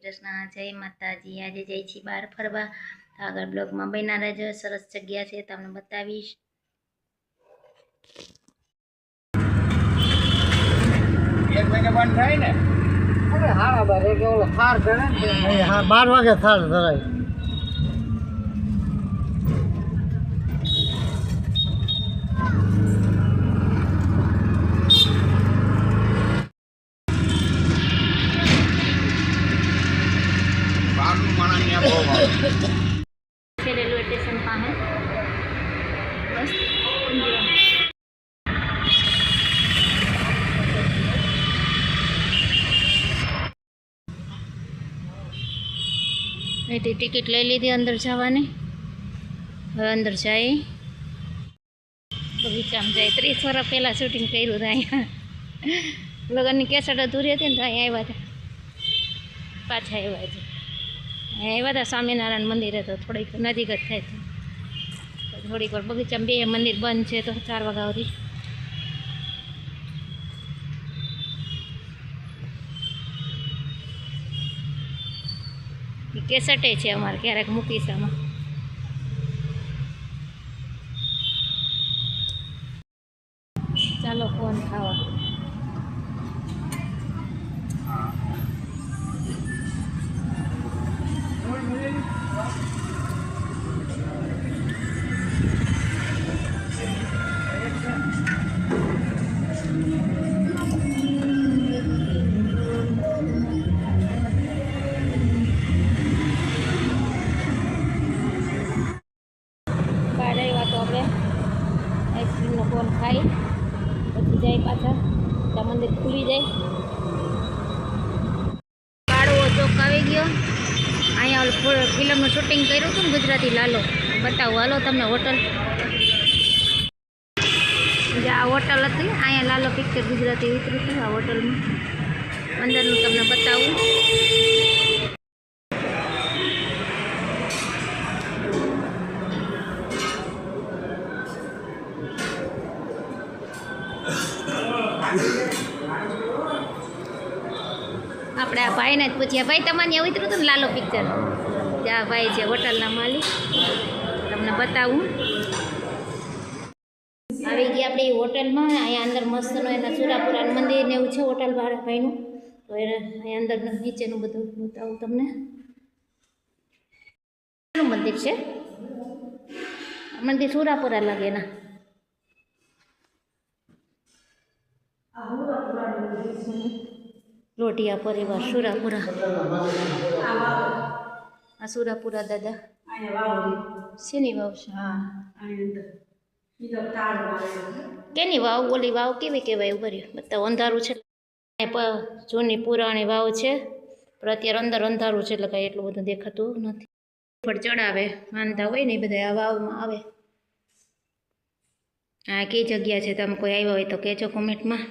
કૃષ્ણ, જય માતાજી। આજે જઈ છીએ બહાર ફરવા, તો આગળ બ્લોગમાં બન્યા રહેજો। સરસ જગ્યા છે, તમને બતાવીશ। એક વાગે બંધ થાય ને? અરે હા બારે કે ઓલો થાર કરે ને હા 12 વાગે થાર ધરાય। બહારનું માણસ ત્યાં બહુ આવે। રેલવે સ્ટેશન પાસે બસ એથી ટિકિટ લઈ લીધી અંદર જવાની। હવે અંદર જાય બગીચામાં જાય। 30 વર્ષ પહેલાં શૂટિંગ કર્યું હતું અહીંયા। લગ્નની કેસેટ અધૂરી હતી ને તો અહીંયા આવ્યા હતા, પાછા આવ્યા છે। અહીંયા આવ્યા હતા સ્વામિનારાયણ મંદિરે, તો થોડીક નજીક જ થાય તો થોડીક વાર બગીચામાં બે મંદિર બંધ છે તો 4 વાગ્યા સુધી। કેસેટે છે અમારે, ક્યારેક મૂકીશ આમાં। ચાલો ફોન ખાવા। બહાર આવ્યા તો આપણે આઈસ્ક્રીમનો કોન ખાઈ પછી જાય પાછા, ત્યાં મંદિર ખુલી જાય। કાળવો ચોક આવી ગયો। અહીંયા ફિલ્મનું શૂટિંગ કર્યું હતું ને ગુજરાતી લાલો, બતાવું હાલો તમને હોટલ। આ હોટલ હતી, અહીંયા લાલો પિક્ચર ગુજરાતી ઉતર્યું હતું। આ હોટલમાં અંદરનું તમને બતાવું। આપણે આ ભાઈને જ પૂછ્યા, ભાઈ તમારે ત્યાં ઉતર્યું હતું ને લાલો પિક્ચર? ત્યાં ભાઈ છે હોટલના માલિક, તમને બતાવું। આવી ગયા આપણે હોટલમાં। અહીંયા અંદર મસ્તનું એના સુરાપુરાનું મંદિર ને એવું છે હોટલ ભાઈનું, તો એને અહીંયા અંદર નીચેનું બધું બતાવું તમને। મંદિર છે, મંદિર સુરાપુરા લાગે ના, લોટિયા પરિવાર સુરાપુરા। આ સુરાપુરા દાદા શેની વાવ છે? કેની વાવ? ઓલી વાવ કેવી કહેવાય? ઉભા રહ્યો બતાવો, અંધારું છે જૂની પુરાણી વાવ છે, પણ અત્યારે અંદર અંધારું છે એટલે કાંઈ એટલું બધું દેખાતું નથી। પણ ચડાવે માનતા હોય ને એ બધા આ વાવમાં આવે। આ કઈ જગ્યા છે? તમે કોઈ આવ્યા હોય તો કહેજો કોમેન્ટમાં।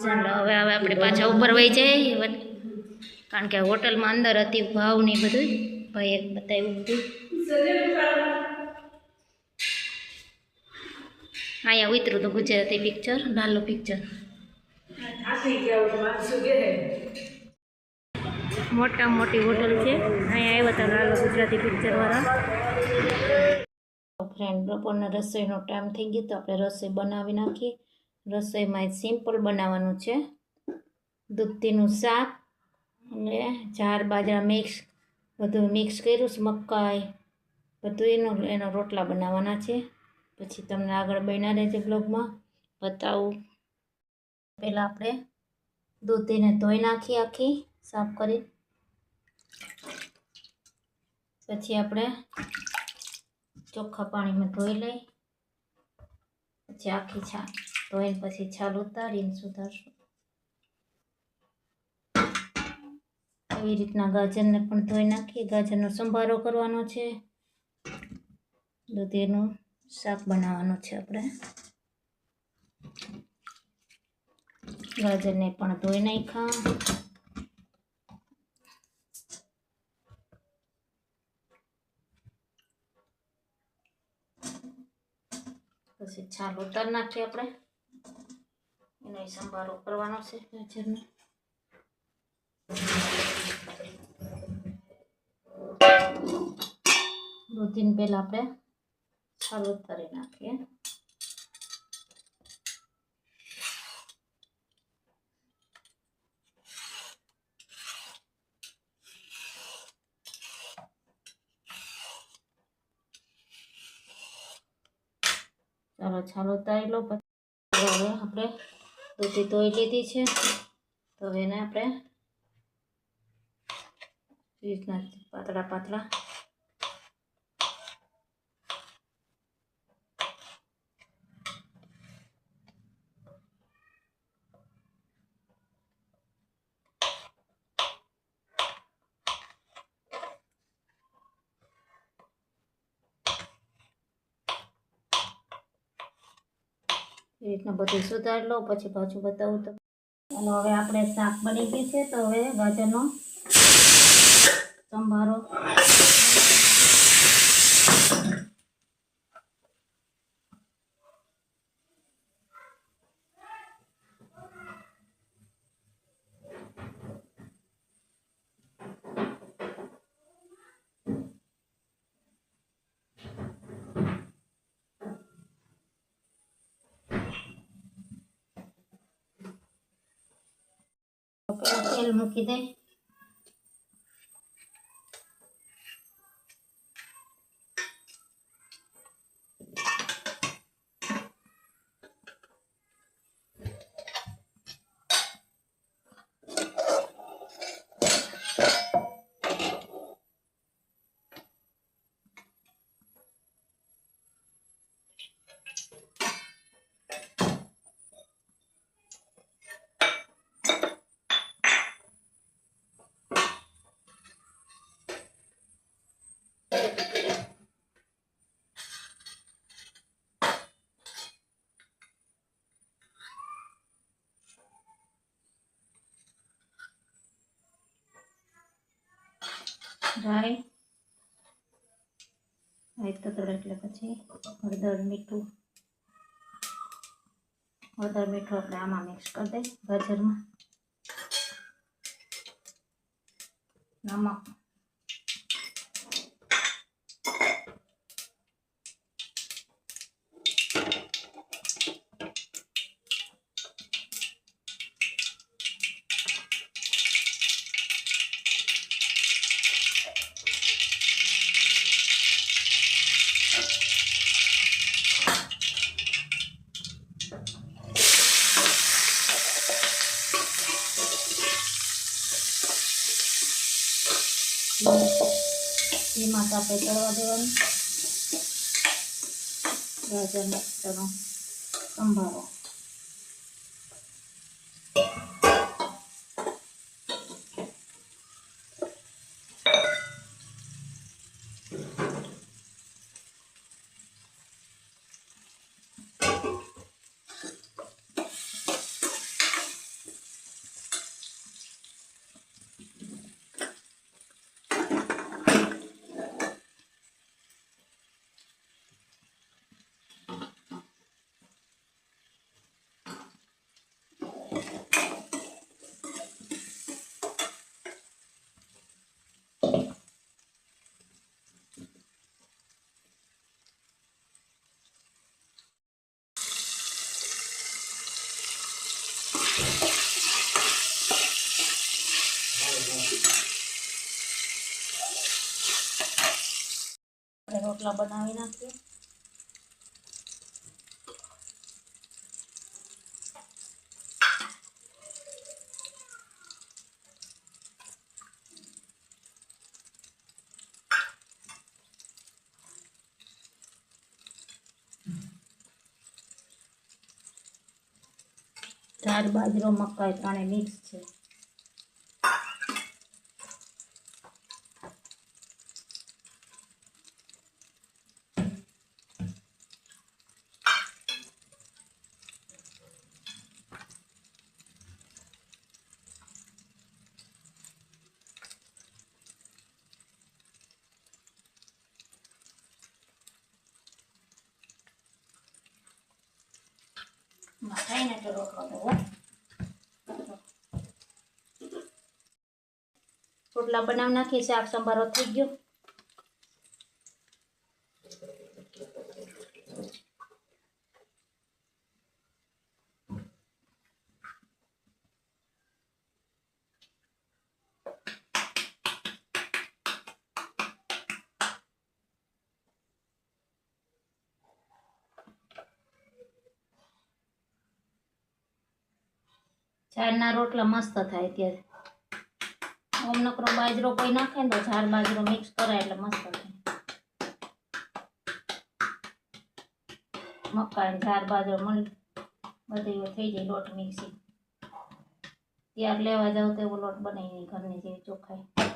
ચાલો હવે આપણે પાછા ઉપર વહી જાય, કારણ કે હોટલમાં અંદર હતી ભાવ ને બધું ભાઈએ બતાવ્યું બધું। અહીંયા ઉતરું તો ગુજરાતી પિક્ચર, લાલો પિક્ચર। મોટા મોટી હોટલ છે, અહીંયા આવ્યા હતા લાલો ગુજરાતી પિક્ચરવાળા। ફ્રેન્ડ બપોરના રસોઈનો ટાઈમ થઈ ગયો તો આપણે રસોઈ બનાવી નાખીએ। રસોઈમાં સિમ્પલ બનાવવાનું છે, દૂધીનું શાક અને જાર બાજરા મિક્સ બધું મિક્સ કર્યું છે, મકાઈ બધું એનો રોટલા બનાવવાના છે। પછી તમને આગળ બન્યા રહેશે બ્લોગમાં બતાવું। પહેલાં આપણે દૂધીને ધોઈ નાખી આખી સાફ કરી, પછી આપણે ચોખ્ખા પાણીમાં ધોઈ લઈ, પછી આખી છાલ ધોઈને પછી છાલ ઉતારીને સુધારશું। એવી રીતના ગાજરને પણ ધોઈ નાખીએ, ગાજરનો સંભારો કરવાનો છે, દૂધીનું શાક બનાવવાનું છે આપણે। ગાજરને પણ ધોઈ નાખ્યા, પછી છાલ ઉતારી નાખીએ આપણે, એનો સંભારો કરવાનો છે ગાજરનો। દૂધીને પહેલાં આપણે છાલ ઉતારી નાખીએ. ચાલો છાલ ઉતારી લો. પછી હવે આપણે દૂધી ધોઈ લીધી છે, તો હવે એને આપણે રીતના પાતળા પાતળા એ રીતના બધું સુધારી લો. પછી પાછું બતાવું તો ચાલો હવે આપણે શાક બની ગયું છે, તો હવે ગાજરનો સંભારો તેલ મૂકી દે. રાઈ તતડે એટલે પછી હળદર મીઠું આપણે આમાં મિક્સ કરી દઈએ. ગાજરમાં નમક ધીમા તાપે તળવા દેવાનું. ગાજરનો સંભારો રોટલા બનાવી નાખીએ. દાળ બાજરો મકાઈ ત્રણે મિક્સ છે. મકાઈને તો રોટલો દેવો. રોટલા બનાવી નાખીએ. શાક સંભારો થઈ ગયો. ઝાડના રોટલા મસ્ત થાય ત્યારે. ઓમ નકરો બાજરો કોઈ નાખે ને તો ઝાડ બાજરો મિક્સ કરાય એટલે મસ્ત થાય. મકાઈ ઝાડ બાજરો મળી બધી થઈ જાય લોટ મિક્સી. ત્યાર લેવા જાવ તો એવો લોટ બનાવીને ઘરની જેવી ચોખાઈ.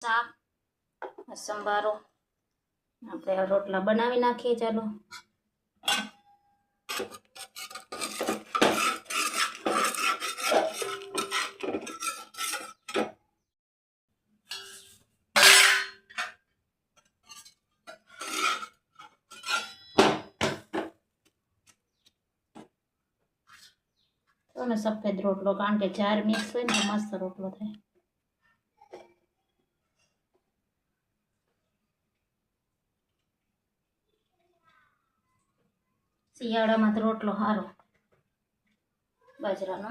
શાક સંભારો આપણે રોટલા બનાવી નાખીએ. ચાલો તો ને સફેદ રોટલો, કારણ કે ઝાર મિક્સ હોય ને તો મસ્ત રોટલો થાય. શિયાળામાં તો રોટલો સારો બાજરાનો.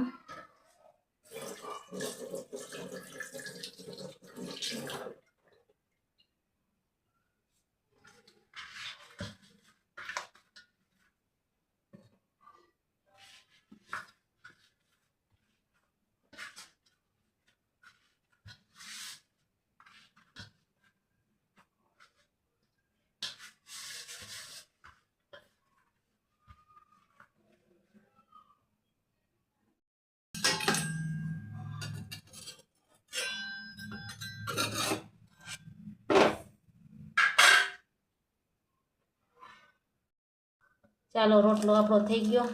ચાલો રોટલો આપણો થઈ ગયો.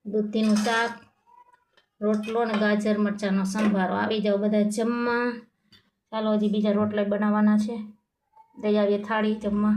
દૂધીનું શાક, રોટલો ને ગાજર મરચાંનો સંભારો. આવી જાઓ બધા જમવા. ચાલો હજી બીજા રોટલા બનાવવાના છે. દઈ આવીએ થાળી જમવા.